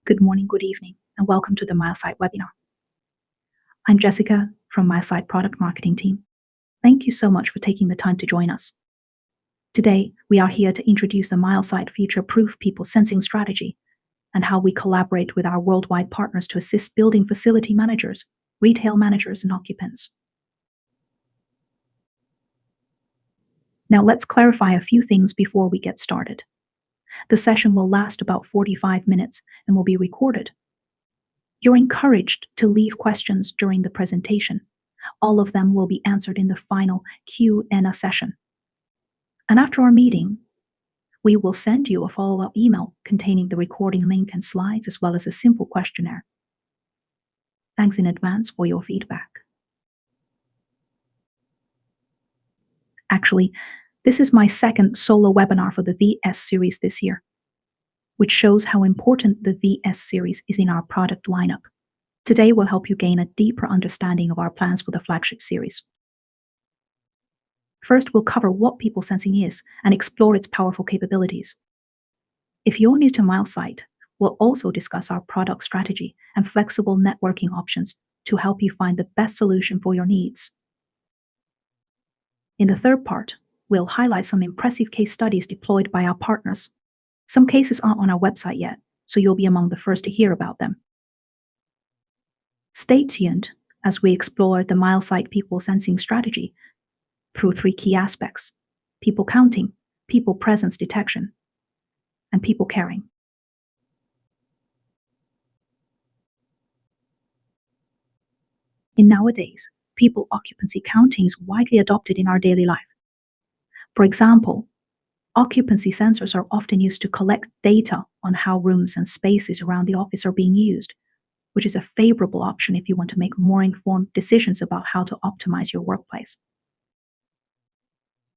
Good morning, good evening, and welcome to the Milesight webinar. I'm Jessica from Milesight Product Marketing Team. Thank you so much for taking the time to join us. Today, we are here to introduce the Milesight future-proof people sensing strategy and how we collaborate with our worldwide partners to assist building facility managers, retail managers, and occupants. Now, let's clarify a few things before we get started. The session will last about 45 minutes and will be recorded. You're encouraged to leave questions during the presentation. All of them will be answered in the final Q&A session. And after our meeting, we will send you a follow-up email containing the recording link and slides, as well as a simple questionnaire. Thanks in advance for your feedback. Actually, this is my second solo webinar for the VS series this year, which shows how important the VS series is in our product lineup. Today will help you gain a deeper understanding of our plans for the flagship series. First, we'll cover what people sensing is and explore its powerful capabilities. If you're new to Milesight, we'll also discuss our product strategy and flexible networking options to help you find the best solution for your needs. In the third part, we'll highlight some impressive case studies deployed by our partners. Some cases aren't on our website yet, so you'll be among the first to hear about them. Stay tuned as we explore the Milesight people sensing strategy through three key aspects: people counting, people presence detection, and people caring. In nowadays, people occupancy counting is widely adopted in our daily life. For example, occupancy sensors are often used to collect data on how rooms and spaces around the office are being used, which is a favorable option if you want to make more informed decisions about how to optimize your workplace.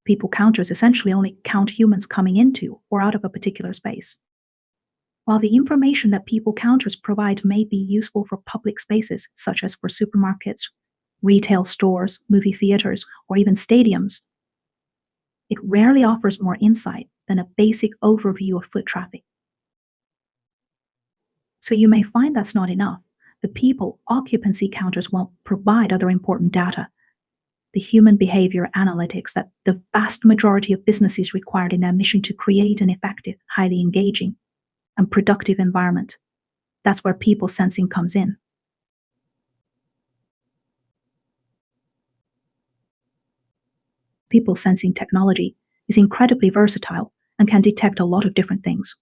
People counters essentially only count humans coming into or out of a particular space. While the information that people counters provide may be useful for public spaces, such as for supermarkets, retail stores, movie theaters, or even stadiums, it rarely offers more insight than a basic overview of foot traffic. So you may find that's not enough. The people occupancy counters won't provide other important data, the human behavior analytics that the vast majority of businesses require in their mission to create an effective, highly engaging, and productive environment. That's where people sensing comes in. People sensing technology is incredibly versatile and can detect a lot of different things.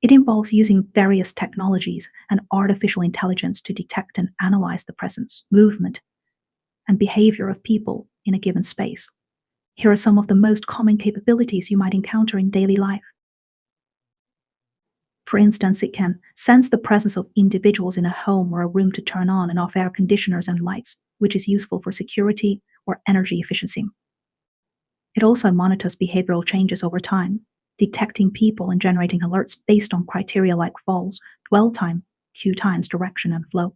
It involves using various technologies and artificial intelligence to detect and analyze the presence, movement, and behavior of people in a given space. Here are some of the most common capabilities you might encounter in daily life. For instance, it can sense the presence of individuals in a home or a room to turn on and off air conditioners and lights, which is useful for security or energy efficiency. It also monitors behavioral changes over time, detecting people and generating alerts based on criteria like falls, dwell time, queue times, direction, and flow.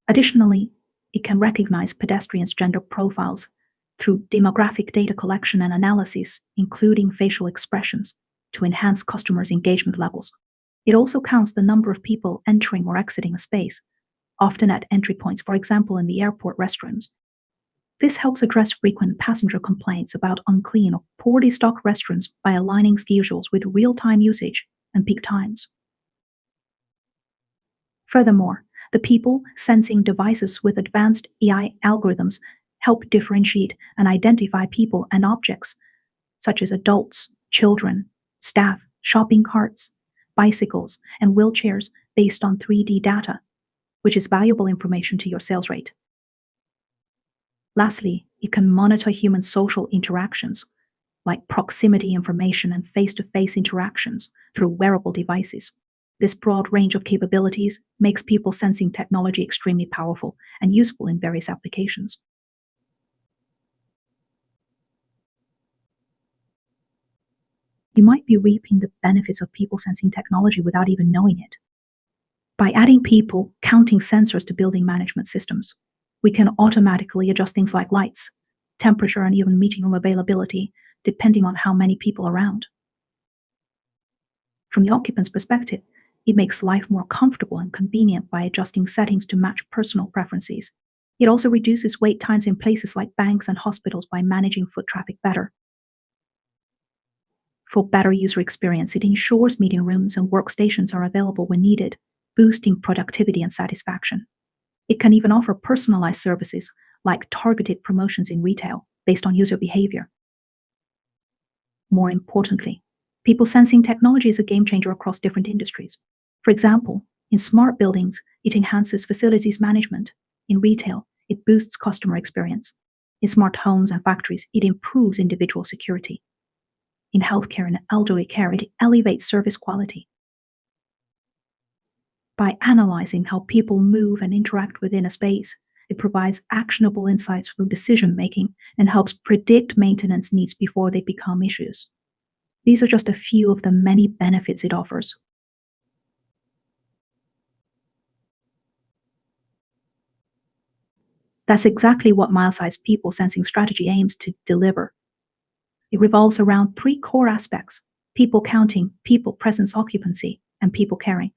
Additionally, it can recognize pedestrians' gender profiles through demographic data collection and analysis, including facial expressions, to enhance customers' engagement levels. It also counts the number of people entering or exiting a space, often at entry points, for example, in the airport restrooms. This helps address frequent passenger complaints about unclean or poorly stocked restrooms by aligning schedules with real-time usage and peak times. Furthermore, the people sensing devices with advanced AI algorithms help differentiate and identify people and objects, such as adults, children, staff, shopping carts, bicycles, and wheelchairs based on 3D data, which is valuable information to your sales rate. Lastly, it can monitor human social interactions, like proximity information and face-to-face interactions through wearable devices. This broad range of capabilities makes people sensing technology extremely powerful and useful in various applications. You might be reaping the benefits of people sensing technology without even knowing it. By adding people counting sensors to building management systems, we can automatically adjust things like lights, temperature, and even meeting room availability, depending on how many people are around. From the occupant's perspective, It makes life more comfortable and convenient by adjusting settings to match personal preferences. It also reduces wait times in places like banks and hospitals by managing foot traffic better. For better user experience, it ensures meeting rooms and workstations are available when needed, boosting productivity and satisfaction. It can even offer personalized services like targeted promotions in retail based on user behavior. More importantly, people sensing technology is a game changer across different industries. For example, in smart buildings, it enhances facilities management. In retail, it boosts customer experience. In smart homes and factories, it improves individual security. In healthcare and elderly care, it elevates service quality. By analyzing how people move and interact within a space, it provides actionable insights for decision making and helps predict maintenance needs before they become issues. These are just a few of the many benefits it offers. That's exactly what Milesight's people sensing strategy aims to deliver. It revolves around three core aspects: people counting, people presence occupancy, and people caring.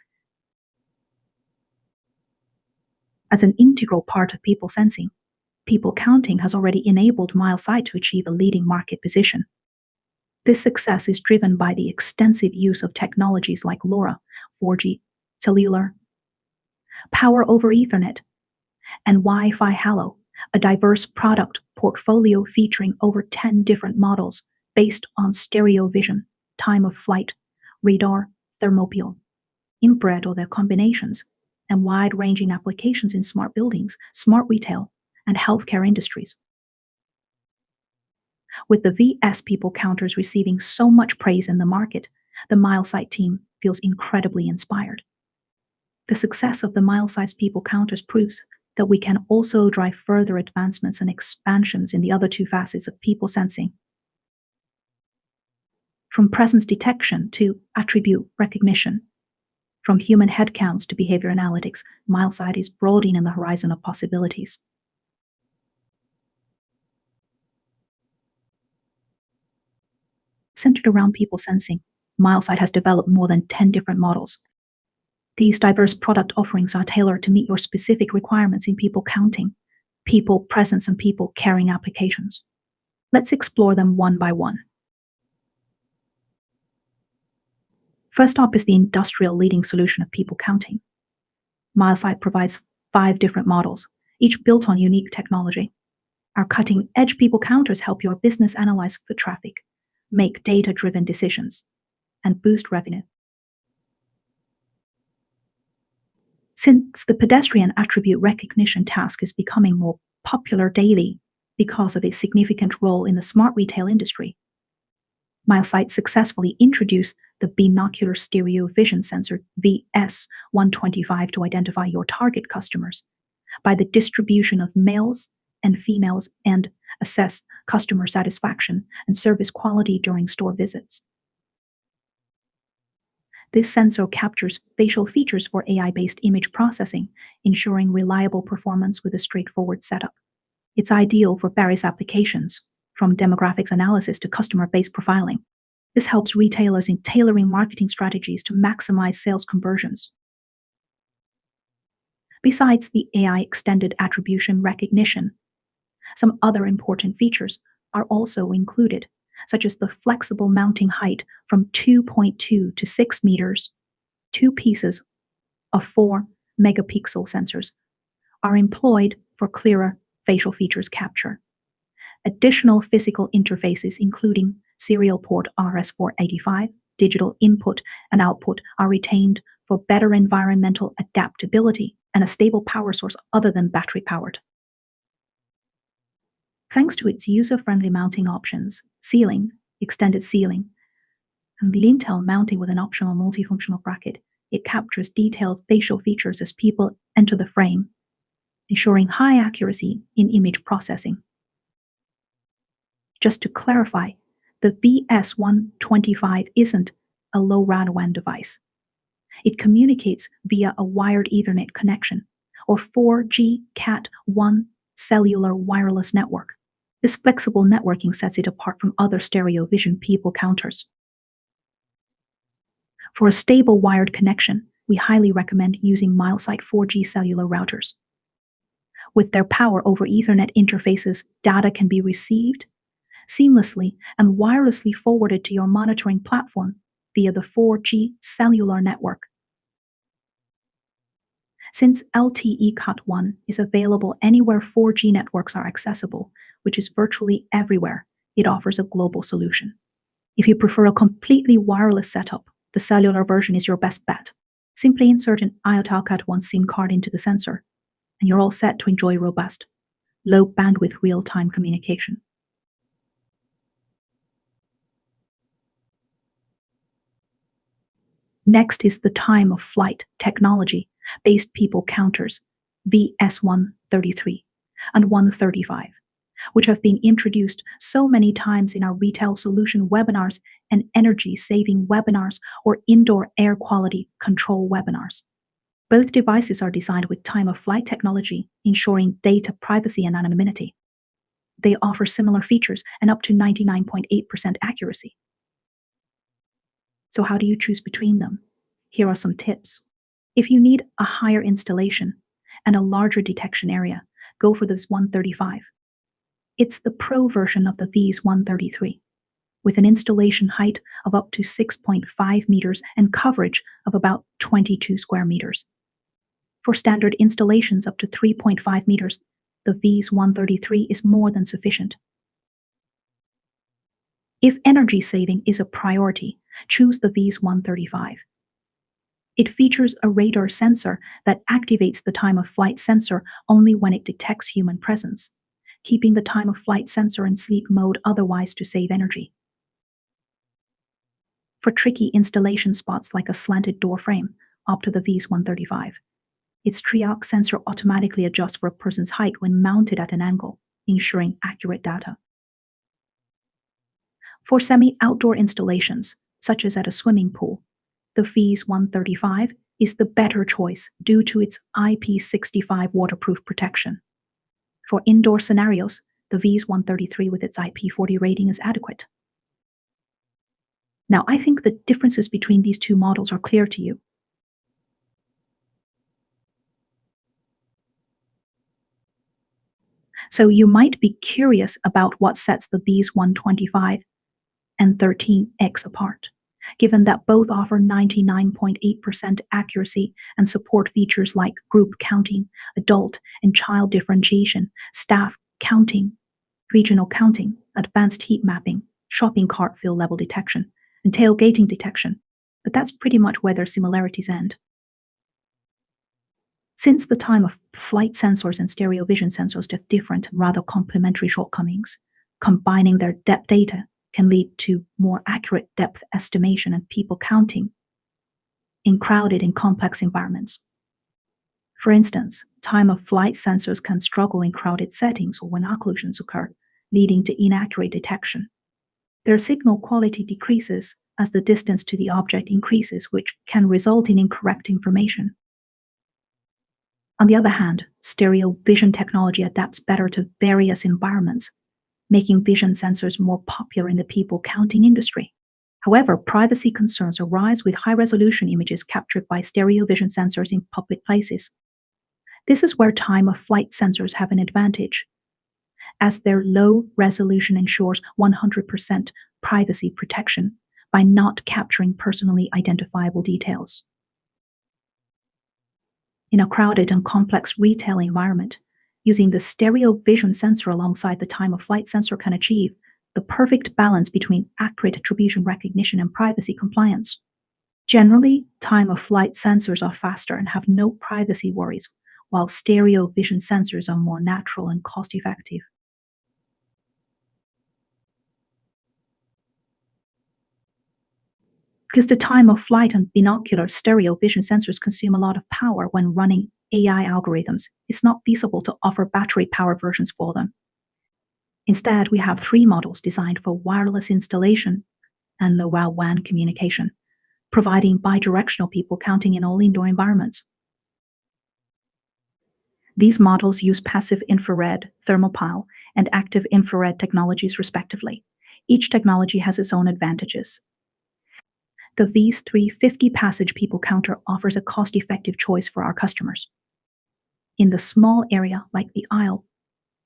As an integral part of people sensing, people counting has already enabled Milesight to achieve a leading market position. This success is driven by the extensive use of technologies like LoRa, 4G, cellular, power over Ethernet, and Wi-Fi Halo, a diverse product portfolio featuring over 10 different models based on stereo vision, time of flight, radar, thermopile, infrared or their combinations, and wide-ranging applications in smart buildings, smart retail, and healthcare industries. With the VS people counters receiving so much praise in the market, the Milesight team feels incredibly inspired. The success of the Milesight people counters proves that we can also drive further advancements and expansions in the other two facets of people sensing. From presence detection to attribute recognition, from human headcounts to behavior analytics, Milesight is broadening the horizon of possibilities. Centered around people sensing, Milesight has developed more than 10 different models. These diverse product offerings are tailored to meet your specific requirements in people counting, people presence, and people caring applications. Let's explore them one by one. First up is the industrial leading solution of people counting. Milesight provides 5 different models, each built on unique technology. Our cutting edge people counters help your business analyze foot traffic, make data driven decisions, and boost revenue. Since the pedestrian attribute recognition task is becoming more popular daily because of its significant role in the smart retail industry, Milesight successfully introduced the binocular stereo vision sensor VS125 to identify your target customers by the distribution of males and females and assess customer satisfaction and service quality during store visits. This sensor captures facial features for AI-based image processing, ensuring reliable performance with a straightforward setup. It's ideal for various applications, from demographics analysis to customer-based profiling. This helps retailers in tailoring marketing strategies to maximize sales conversions. Besides the AI extended attribution recognition, some other important features are also included, such as the flexible mounting height from 2.2 to 6 meters. Two pieces of 4 megapixel sensors are employed for clearer facial features capture. Additional physical interfaces, including serial port RS485, digital input and output, are retained for better environmental adaptability and a stable power source other than battery powered. Thanks to its user-friendly mounting options, sealing, extended sealing, and lintel mounting with an optional multifunctional bracket, it captures detailed facial features as people enter the frame, ensuring high accuracy in image processing. Just to clarify, the VS125 isn't a low-RAN device. It communicates via a wired Ethernet connection or 4G Cat1 cellular wireless network. This flexible networking sets it apart from other stereo vision people counters. For a stable wired connection, we highly recommend using Milesight 4G cellular routers. With their power over Ethernet interfaces, data can be received seamlessly and wirelessly forwarded to your monitoring platform via the 4G cellular network. Since LTE Cat 1 is available anywhere 4G networks are accessible, which is virtually everywhere, it offers a global solution. If you prefer a completely wireless setup, the cellular version is your best bet. Simply insert an IoT Cat 1 SIM card into the sensor, and you're all set to enjoy robust, low bandwidth real time communication. Next is the time of flight technology based people counters, VS133 and 135, which have been introduced so many times in our retail solution webinars and energy saving webinars or indoor air quality control webinars. Both devices are designed with time of flight technology, ensuring data privacy and anonymity. They offer similar features and up to 99.8% accuracy. So, how do you choose between them? Here are some tips. If you need a higher installation and a larger detection area, go for this 135. It's the pro version of the V's 133, with an installation height of up to 6.5 meters and coverage of about 22 square meters. For standard installations up to 3.5 meters, the V's 133 is more than sufficient. If energy saving is a priority, choose the V's 135. It features a radar sensor that activates the time of flight sensor only when it detects human presence, keeping the time of flight sensor in sleep mode otherwise to save energy. For tricky installation spots like a slanted door frame, opt to the V's 135. Its triac sensor automatically adjusts for a person's height when mounted at an angle, ensuring accurate data. For semi-outdoor installations, such as at a swimming pool, the V's 135 is the better choice due to its IP65 waterproof protection. For indoor scenarios, the V's 133 with its IP40 rating is adequate. Now, I think the differences between these two models are clear to you. So you might be curious about what sets the V's 125 and 13X apart, given that both offer 99.8% accuracy and support features like group counting, adult and child differentiation, staff counting, regional counting, advanced heat mapping, shopping cart fill level detection, and tailgating detection. But that's pretty much where their similarities end. Since the time of flight sensors and stereo vision sensors have different, rather complementary shortcomings, combining their depth data can lead to more accurate depth estimation and people counting in crowded and complex environments. For instance, time of flight sensors can struggle in crowded settings or when occlusions occur, leading to inaccurate detection. Their signal quality decreases as the distance to the object increases, which can result in incorrect information. On the other hand, stereo vision technology adapts better to various environments, making vision sensors more popular in the people counting industry. However, privacy concerns arise with high-resolution images captured by stereo vision sensors in public places. This is where time of flight sensors have an advantage, as their low resolution ensures 100% privacy protection by not capturing personally identifiable details. In a crowded and complex retail environment, using the stereo vision sensor alongside the time of flight sensor can achieve the perfect balance between accurate attribution recognition and privacy compliance. Generally, time of flight sensors are faster and have no privacy worries, while stereo vision sensors are more natural and cost effective. Because the time of flight and binocular stereo vision sensors consume a lot of power when running AI algorithms, it's not feasible to offer battery power versions for them. Instead, we have three models designed for wireless installation and LoRaWAN communication, providing bidirectional people counting in all indoor environments. These models use passive infrared, thermopile, and active infrared technologies respectively. Each technology has its own advantages. The VS350 passage people counter offers a cost effective choice for our customers. In the small area like the aisle,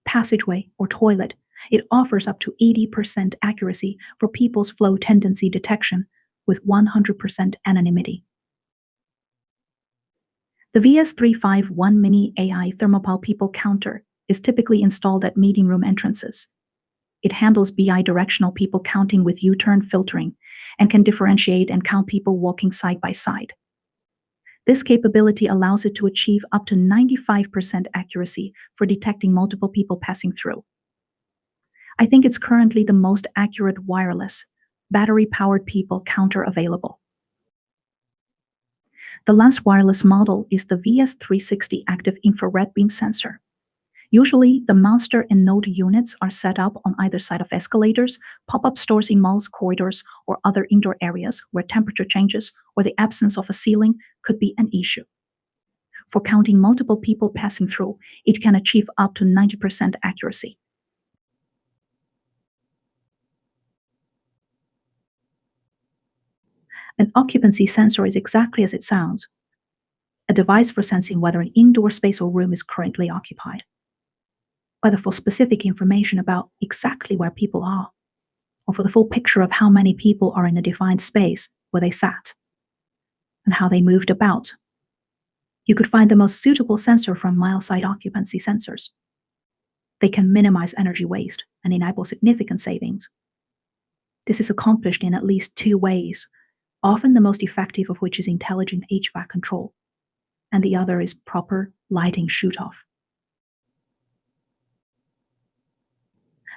passageway, or toilet, it offers up to 80% accuracy for people's flow tendency detection with 100% anonymity. The VS351 Mini AI Thermopile People Counter is typically installed at meeting room entrances. It handles bi-directional people counting with U-turn filtering and can differentiate and count people walking side by side. This capability allows it to achieve up to 95% accuracy for detecting multiple people passing through. I think it's currently the most accurate wireless, battery-powered people counter available. The last wireless model is the VS360 active infrared beam sensor. Usually, the master and node units are set up on either side of escalators, pop-up stores in malls, corridors, or other indoor areas where temperature changes or the absence of a ceiling could be an issue. For counting multiple people passing through, it can achieve up to 90% accuracy. An occupancy sensor is exactly as it sounds, a device for sensing whether an indoor space or room is currently occupied, whether for specific information about exactly where people are, or for the full picture of how many people are in a defined space where they sat, and how they moved about. You could find the most suitable sensor from Milesight occupancy sensors. They can minimize energy waste and enable significant savings. This is accomplished in at least two ways, often the most effective of which is intelligent HVAC control, and the other is proper lighting shoot-off.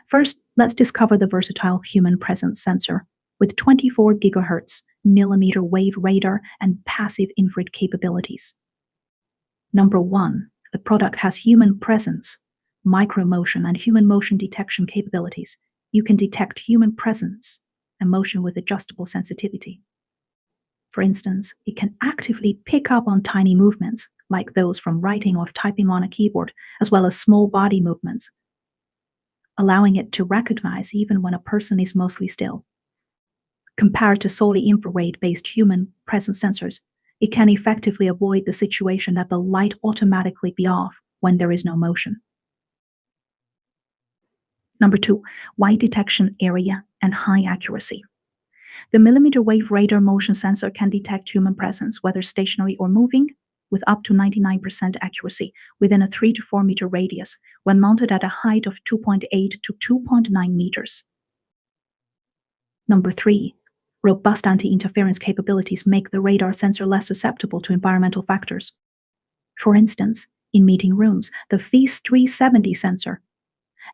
First, let's discover the versatile human presence sensor with 24 GHz millimeter wave radar and passive infrared capabilities. Number one, the product has human presence, micromotion, and human motion detection capabilities. You can detect human presence and motion with adjustable sensitivity. For instance, it can actively pick up on tiny movements, like those from writing or typing on a keyboard, as well as small body movements, allowing it to recognize even when a person is mostly still. Compared to solely infrared-based human presence sensors, it can effectively avoid the situation that the light automatically be off when there is no motion. Number two, wide detection area and high accuracy. The millimeter wave radar motion sensor can detect human presence, whether stationary or moving, with up to 99% accuracy within a 3 to 4 meter radius when mounted at a height of 2.8 to 2.9 meters. Number three, robust anti-interference capabilities make the radar sensor less susceptible to environmental factors. For instance, in meeting rooms, the VS370 sensor,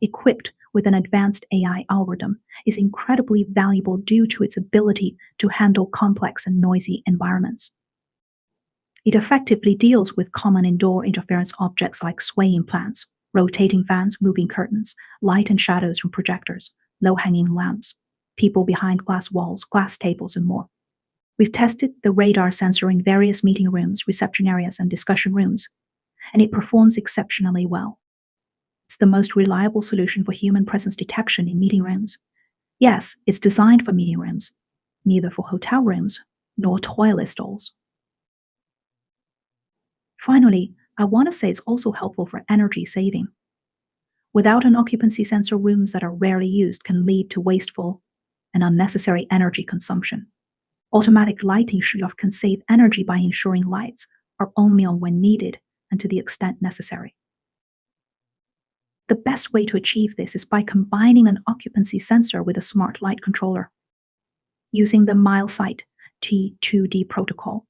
equipped with an advanced AI algorithm, is incredibly valuable due to its ability to handle complex and noisy environments. It effectively deals with common indoor interference objects like swaying plants, rotating fans, moving curtains, light and shadows from projectors, low-hanging lamps, people behind glass walls, glass tables, and more. We've tested the radar sensor in various meeting rooms, reception areas, and discussion rooms, and it performs exceptionally well. It's the most reliable solution for human presence detection in meeting rooms. Yes, it's designed for meeting rooms, neither for hotel rooms nor toilet stalls. Finally, I want to say it's also helpful for energy saving. Without an occupancy sensor, rooms that are rarely used can lead to wasteful and unnecessary energy consumption. Automatic lighting shutoff can save energy by ensuring lights are only on when needed and to the extent necessary. The best way to achieve this is by combining an occupancy sensor with a smart light controller. Using the Milesight T2D protocol,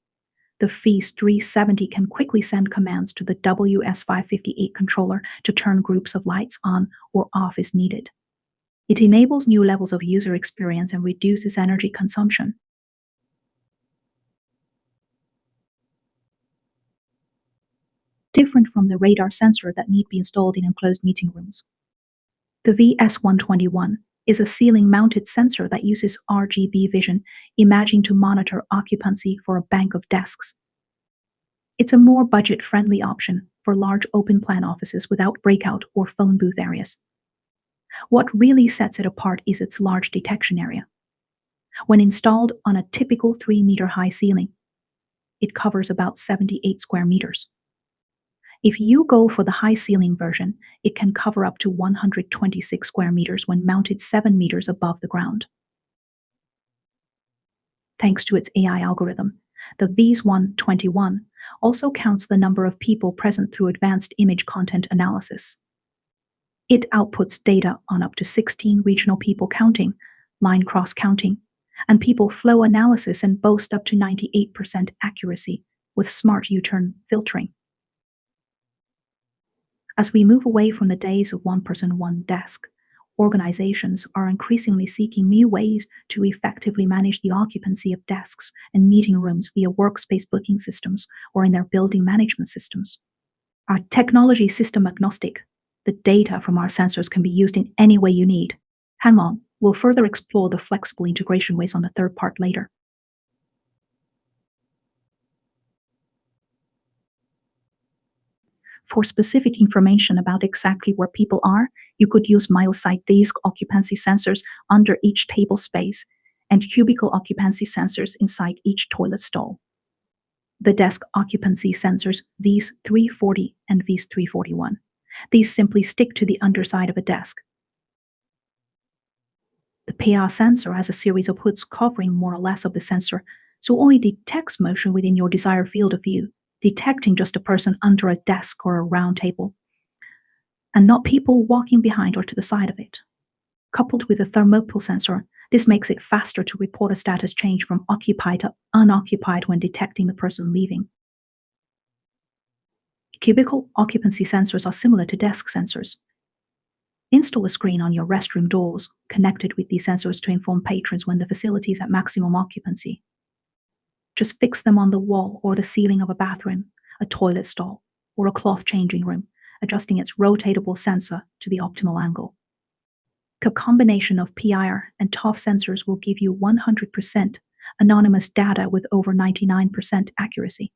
the VS370 can quickly send commands to the WS558 controller to turn groups of lights on or off as needed. It enables new levels of user experience and reduces energy consumption. Different from the radar sensor that need be installed in enclosed meeting rooms. The VS121 is a ceiling-mounted sensor that uses RGB vision imaging to monitor occupancy for a bank of desks. It's a more budget-friendly option for large open-plan offices without breakout or phone booth areas. What really sets it apart is its large detection area. When installed on a typical 3-meter high ceiling, it covers about 78 square meters. If you go for the high ceiling version, it can cover up to 126 square meters when mounted 7 meters above the ground. Thanks to its AI algorithm, the VS121 also counts the number of people present through advanced image content analysis. It outputs data on up to 16 regional people counting, line cross counting, and people flow analysis and boasts up to 98% accuracy with smart U-turn filtering. As we move away from the days of one person, one desk, organizations are increasingly seeking new ways to effectively manage the occupancy of desks and meeting rooms via workspace booking systems or in their building management systems. Our technology is system agnostic. The data from our sensors can be used in any way you need. Hang on, we'll further explore the flexible integration ways on the third part later. For specific information about exactly where people are, you could use Milesight desk occupancy sensors under each table space and cubicle occupancy sensors inside each toilet stall. The desk occupancy sensors, these 340 and these 341. These simply stick to the underside of a desk. The PIR sensor has a series of hoods covering more or less of the sensor, so only detects motion within your desired field of view, detecting just a person under a desk or a round table, and not people walking behind or to the side of it. Coupled with a thermopile sensor, this makes it faster to report a status change from occupied to unoccupied when detecting the person leaving. Cubicle occupancy sensors are similar to desk sensors. Install a screen on your restroom doors connected with these sensors to inform patrons when the facility is at maximum occupancy. Just fix them on the wall or the ceiling of a bathroom, a toilet stall, or a cloth changing room, adjusting its rotatable sensor to the optimal angle. A combination of PIR and TOF sensors will give you 100% anonymous data with over 99% accuracy.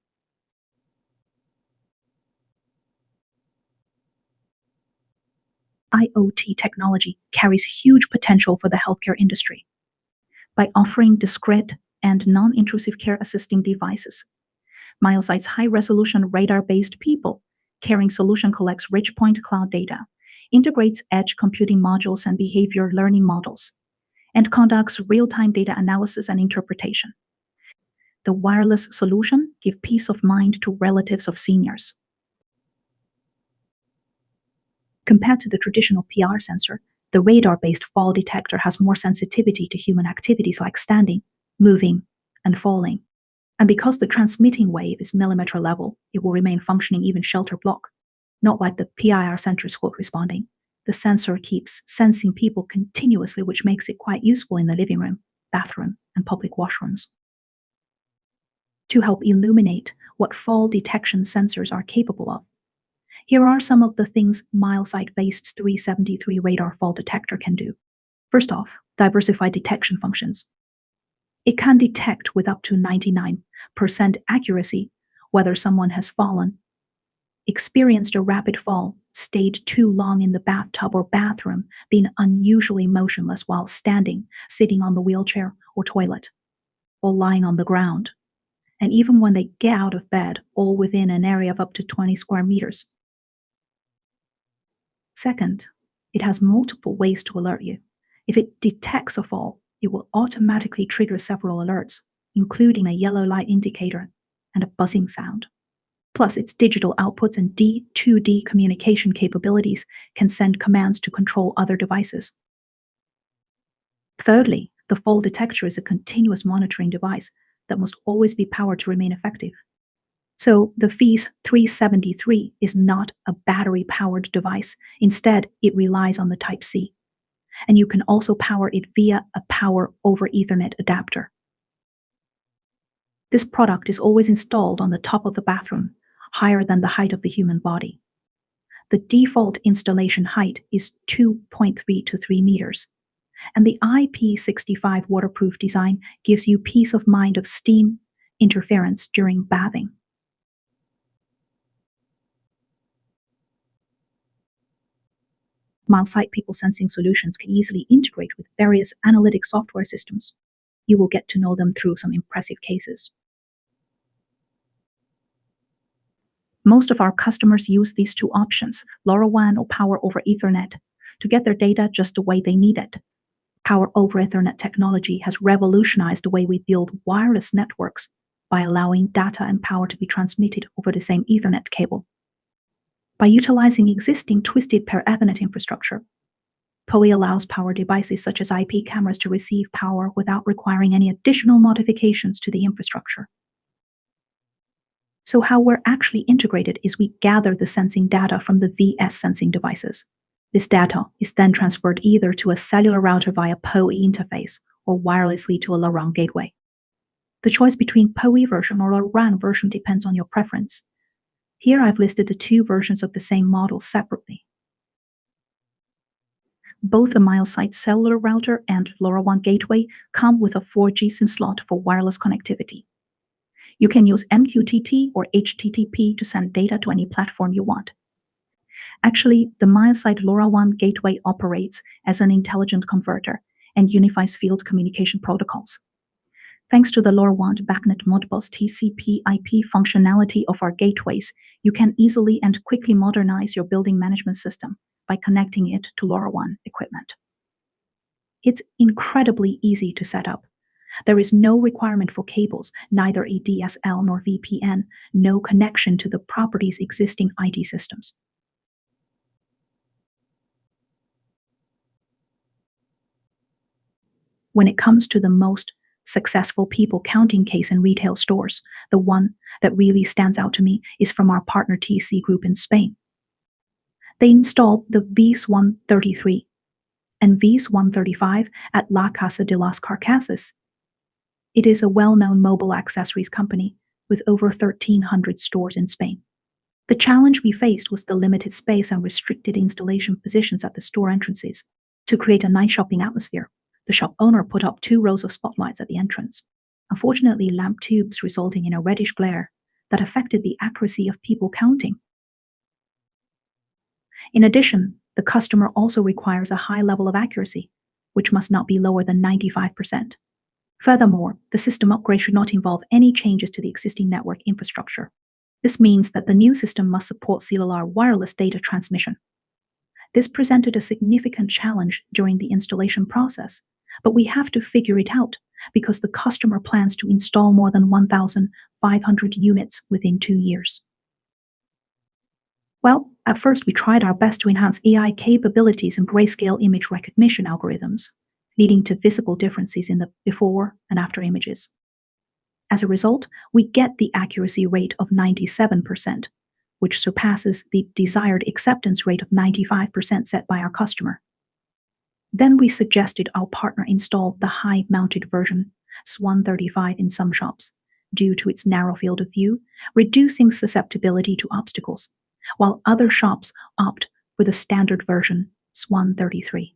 IoT technology carries huge potential for the healthcare industry. By offering discrete and non-intrusive care assisting devices, Milesight's high-resolution radar-based people caring solution collects rich point cloud data, integrates edge computing modules and behavior learning models, and conducts real-time data analysis and interpretation. The wireless solution gives peace of mind to relatives of seniors. Compared to the traditional PR sensor, the radar-based fall detector has more sensitivity to human activities like standing, moving, and falling. And because the transmitting wave is millimeter level, it will remain functioning even shelter block, not like the PIR sensor spot responding. The sensor keeps sensing people continuously, which makes it quite useful in the living room, bathroom, and public washrooms. To help illuminate what fall detection sensors are capable of, here are some of the things Milesight VAST's 373 radar fall detector can do. First off, diversified detection functions. It can detect with up to 99% accuracy whether someone has fallen, experienced a rapid fall, stayed too long in the bathtub or bathroom, been unusually motionless while standing, sitting on the wheelchair or toilet, or lying on the ground, and even when they get out of bed, all within an area of up to 20 square meters. Second, it has multiple ways to alert you. If it detects a fall, it will automatically trigger several alerts, including a yellow light indicator and a buzzing sound. Plus, its digital outputs and D2D communication capabilities can send commands to control other devices. Thirdly, the fall detector is a continuous monitoring device that must always be powered to remain effective. So the VS 373 is not a battery-powered device. Instead, it relies on the Type-C. And you can also power it via a Power over Ethernet adapter. This product is always installed on the top of the bathroom, higher than the height of the human body. The default installation height is 2.3 to 3 meters. And the IP65 waterproof design gives you peace of mind of steam interference during bathing. Milesight people sensing solutions can easily integrate with various analytic software systems. You will get to know them through some impressive cases. Most of our customers use these two options, LoRaWAN or Power over Ethernet, to get their data just the way they need it. Power over Ethernet technology has revolutionized the way we build wireless networks by allowing data and power to be transmitted over the same Ethernet cable. By utilizing existing twisted pair Ethernet infrastructure, PoE allows power devices such as IP cameras to receive power without requiring any additional modifications to the infrastructure. So how we're actually integrated is we gather the sensing data from the VS sensing devices. This data is then transferred either to a cellular router via PoE interface or wirelessly to a LoRaWAN gateway. The choice between PoE version or LoRaWAN version depends on your preference. Here I've listed the two versions of the same model separately. Both the Milesight cellular router and LoRaWAN gateway come with a 4G SIM slot for wireless connectivity. You can use MQTT or HTTP to send data to any platform you want. Actually, the Milesight LoRaWAN gateway operates as an intelligent converter and unifies field communication protocols. Thanks to the LoRaWAN BACnet Modbus TCP/IP functionality of our gateways, you can easily and quickly modernize your building management system by connecting it to LoRaWAN equipment. It's incredibly easy to set up. There is no requirement for cables, neither a DSL nor VPN, no connection to the property's existing IT systems. When it comes to the most successful people counting case in retail stores, the one that really stands out to me is from our partner TC Group in Spain. They installed the VS 133 and VS 135 at La Casa de las Carcasas. It is a well-known mobile accessories company with over 1,300 stores in Spain. The challenge we faced was the limited space and restricted installation positions at the store entrances. To create a nice shopping atmosphere, the shop owner put up 2 rows of spotlights at the entrance, unfortunately lamp tubes resulting in a reddish glare that affected the accuracy of people counting. In addition, the customer also requires a high level of accuracy, which must not be lower than 95%. Furthermore, the system upgrade should not involve any changes to the existing network infrastructure. This means that the new system must support cellular wireless data transmission. This presented a significant challenge during the installation process, but we have to figure it out because the customer plans to install more than 1,500 units within 2 years. Well, at first we tried our best to enhance AI capabilities in grayscale image recognition algorithms, leading to visible differences in the before and after images. As a result, we get the accuracy rate of 97%, which surpasses the desired acceptance rate of 95% set by our customer. Then we suggested our partner install the high-mounted version, S135 in some shops, due to its narrow field of view, reducing susceptibility to obstacles, while other shops opt for the standard version, S133.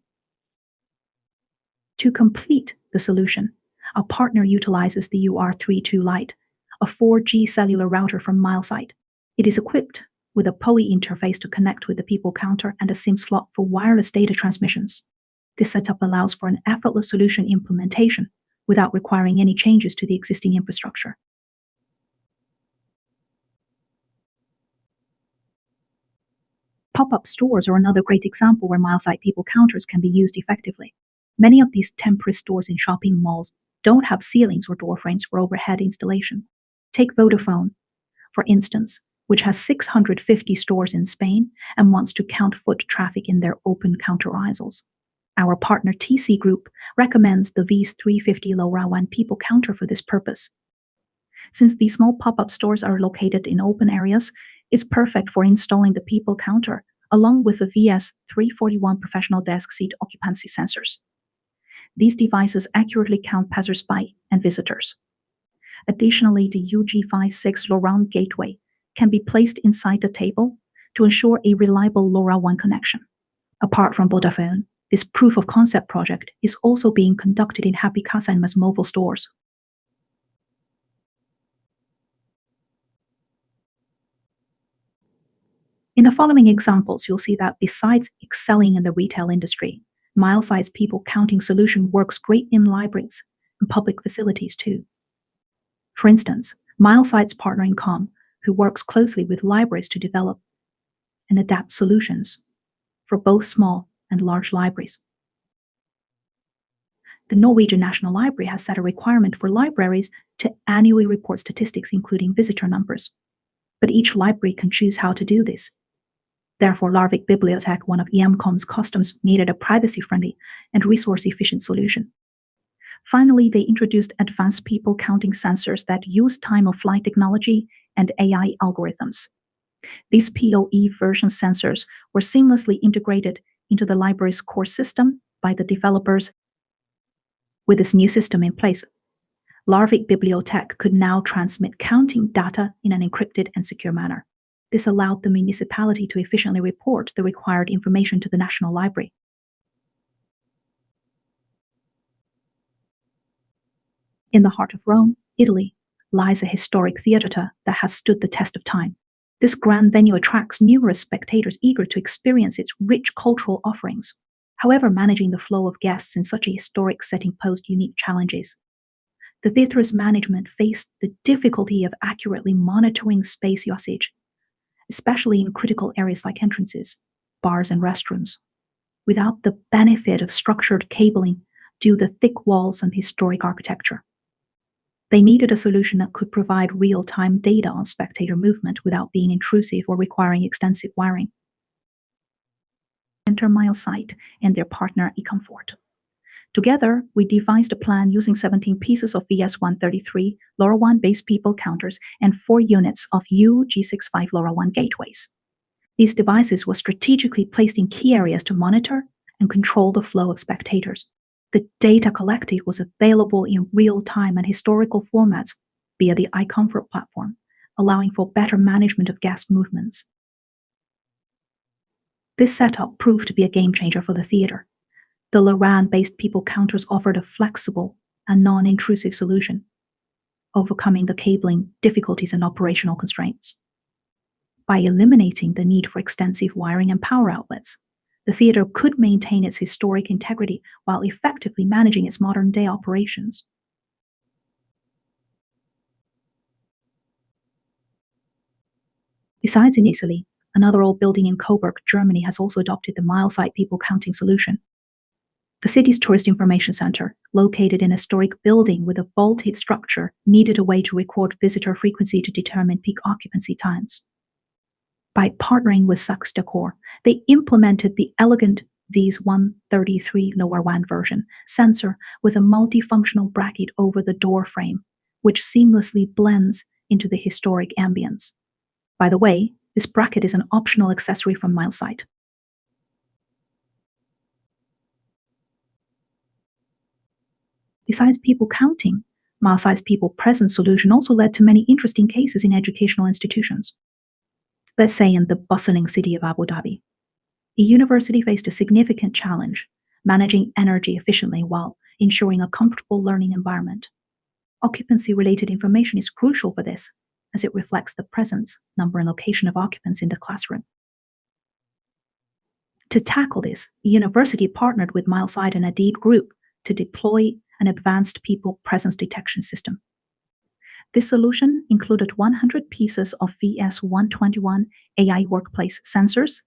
To complete the solution, our partner utilizes the UR32 Lite, a 4G cellular router from Milesight. It is equipped with a PoE interface to connect with the people counter and a SIM slot for wireless data transmissions. This setup allows for an effortless solution implementation without requiring any changes to the existing infrastructure. Pop-up stores are another great example where Milesight people counters can be used effectively. Many of these temporary stores in shopping malls don't have ceilings or door frames for overhead installation. Take Vodafone, for instance, which has 650 stores in Spain and wants to count foot traffic in their open counter aisles. Our partner TC Group recommends the VS 350 LoRaWAN people counter for this purpose. Since these small pop-up stores are located in open areas, it's perfect for installing the people counter along with the VS 341 professional desk seat occupancy sensors. These devices accurately count passersby and visitors. Additionally, the UG56 LoRaWAN gateway can be placed inside the table to ensure a reliable LoRaWAN connection. Apart from Vodafone, this proof of concept project is also being conducted in Happy Casa and Masmovo stores. In the following examples, you'll see that besides excelling in the retail industry, Milesight's people counting solution works great in libraries, and public facilities too. For instance, Milesight's partner in Com, who works closely with libraries to develop and adapt solutions for both small and large libraries. The Norwegian National Library has set a requirement for libraries to annually report statistics, including visitor numbers. But each library can choose how to do this. Therefore, Larvik Bibliotek, one of EMCOM's customs, made it a privacy-friendly and resource-efficient solution. Finally, they introduced advanced people counting sensors that use time-of-flight technology and AI algorithms. These PoE version sensors were seamlessly integrated into the library's core system by the developers. With this new system in place, Larvik Bibliotek could now transmit counting data in an encrypted and secure manner. This allowed the municipality to efficiently report the required information to the National Library. In the heart of Rome, Italy, lies a historic theater that has stood the test of time. This grand venue attracts numerous spectators eager to experience its rich cultural offerings. However, managing the flow of guests in such a historic setting posed unique challenges. The theater's management faced the difficulty of accurately monitoring space usage, especially in critical areas like entrances, bars, and restrooms, without the benefit of structured cabling due to the thick walls and historic architecture. They needed a solution that could provide real-time data on spectator movement without being intrusive or requiring extensive wiring. Enter Milesight and their partner eComfort. Together, we devised a plan using 17 pieces of VS133 LoRaWAN-based people counters and 4 units of UG65 LoRaWAN gateways. These devices were strategically placed in key areas to monitor and control the flow of spectators. The data collected was available in real time and historical formats via the iComfort platform, allowing for better management of guest movements. This setup proved to be a game changer for the theater. The LoRaWAN-based people counters offered a flexible and non-intrusive solution, overcoming the cabling difficulties and operational constraints. By eliminating the need for extensive wiring and power outlets, the theater could maintain its historic integrity while effectively managing its modern-day operations. Besides in Italy, another old building in Coburg, Germany has also adopted the Milesight people counting solution. The city's tourist information center, located in a historic building with a vaulted structure, needed a way to record visitor frequency to determine peak occupancy times. By partnering with Saks Decor, they implemented the elegant ZS133 LoRaWAN version sensor with a multifunctional bracket over the door frame, which seamlessly blends into the historic ambience. By the way, this bracket is an optional accessory from Milesight. Besides people counting, Milesight's people presence solution also led to many interesting cases in educational institutions. Let's say in the bustling city of Abu Dhabi. The university faced a significant challenge, managing energy efficiently while ensuring a comfortable learning environment. Occupancy-related information is crucial for this, as it reflects the presence, number, and location of occupants in the classroom. To tackle this, the university partnered with Milesight and Adid Group to deploy an advanced people presence detection system. This solution included 100 pieces of VS121 AI workplace sensors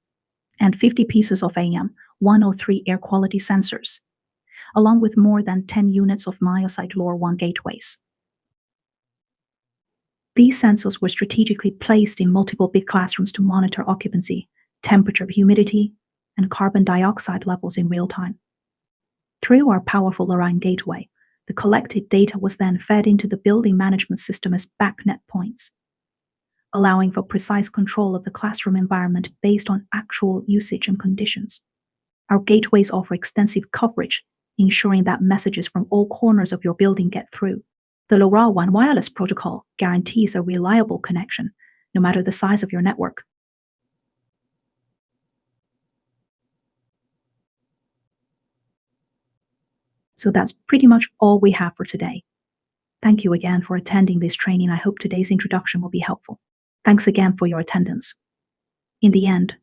and 50 pieces of AM103 air quality sensors, along with more than 10 units of Milesight LoRaWAN gateways. These sensors were strategically placed in multiple big classrooms to monitor occupancy, temperature, humidity, and carbon dioxide levels in real time. Through our powerful LoRaWAN gateway, the collected data was then fed into the building management system as backnet points, allowing for precise control of the classroom environment based on actual usage and conditions. Our gateways offer extensive coverage, ensuring that messages from all corners of your building get through. The LoRaWAN wireless protocol guarantees a reliable connection, no matter the size of your network. So that's pretty much all we have for today. Thank you again for attending this training. I hope today's introduction will be helpful. Thanks again for your attendance. In the end,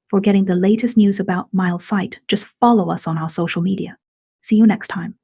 for getting the latest news about Milesight, just follow us on our social media. See you next time.